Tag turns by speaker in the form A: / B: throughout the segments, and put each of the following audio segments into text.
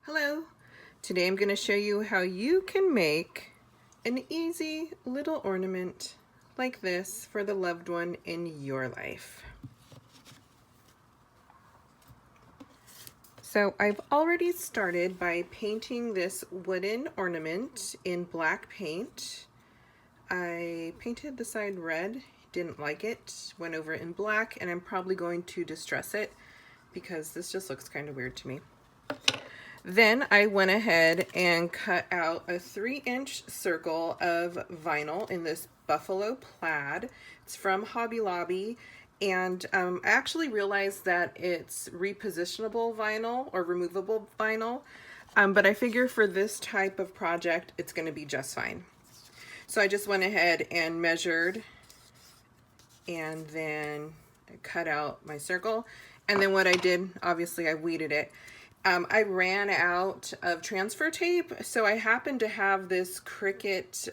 A: Hello! Today I'm going to show you how you can make an easy little ornament like this for the loved one in your life. So I've already started by painting this wooden ornament in black paint. I painted the side red, didn't like it, went over it in black, and I'm probably going to distress it because this just looks kind of weird to me. Then I went ahead and cut out a 3-inch circle of vinyl in this buffalo plaid. It's from Hobby Lobby, and I actually realized that it's repositionable vinyl or removable vinyl, but I figure for this type of project it's going to be just fine. So I just went ahead and measured and then cut out my circle, and then what I did, obviously I weeded it. I ran out of transfer tape, so I happen to have this Cricut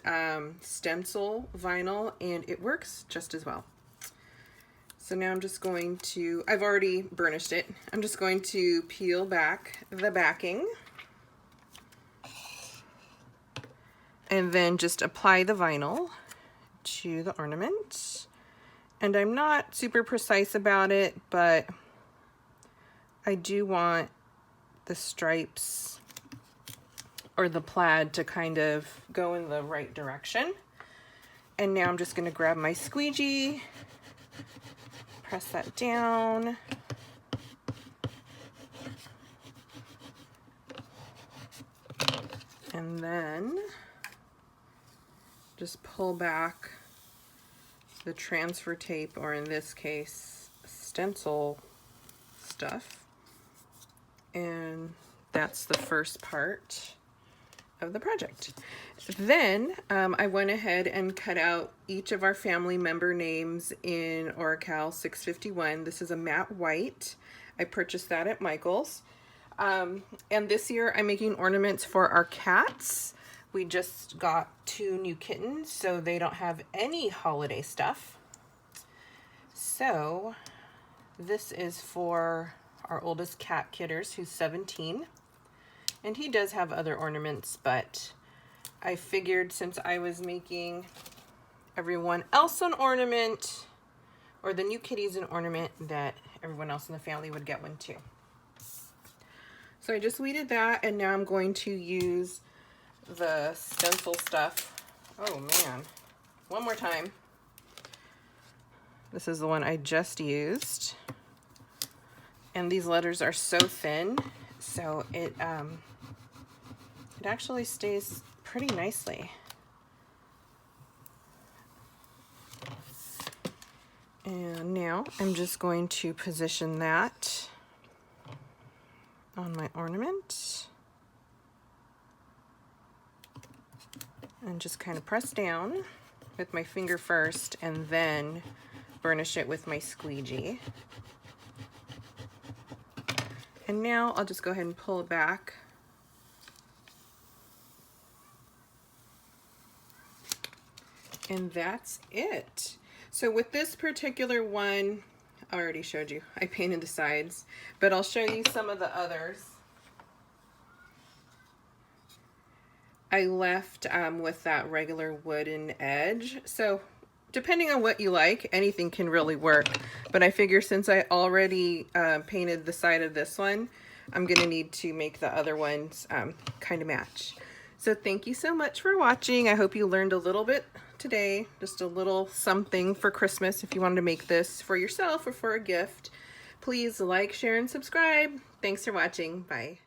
A: stencil vinyl, and it works just as well. So now I'm just going to, I've already burnished it, I'm just going to peel back the backing and then just apply the vinyl to the ornament. And I'm not super precise about it, but I do want the stripes or the plaid to kind of go in the right direction. And now I'm just going to grab my squeegee, press that down, and then just pull back the transfer tape, or in this case stencil stuff. And that's the first part of the project. Then I went ahead and cut out each of our family member names in Oracal 651. This is a matte white. I purchased that at Michael's. And this year I'm making ornaments for our cats. We just got 2 new kittens, so they don't have any holiday stuff. So this is for our oldest cat, Kitters, who's 17, and he does have other ornaments, but I figured since I was making everyone else an ornament, or the new kitties an ornament, that everyone else in the family would get one too. So I just weeded that, and now I'm going to use the stencil stuff. Oh man, one more time. This is the one I just used. And these letters are so thin, so it actually stays pretty nicely. And now I'm just going to position that on my ornament and just kind of press down with my finger first and then burnish it with my squeegee. And now I'll just go ahead and pull it back. And that's it. So with this particular one, I already showed you, I painted the sides, but I'll show you some of the others. I left with that regular wooden edge. So depending on what you like, anything can really work. But I figure since I already painted the side of this one, I'm going to need to make the other ones kind of match. So thank you so much for watching. I hope you learned a little bit today, just a little something for Christmas if you wanted to make this for yourself or for a gift. Please like, share, and subscribe. Thanks for watching. Bye.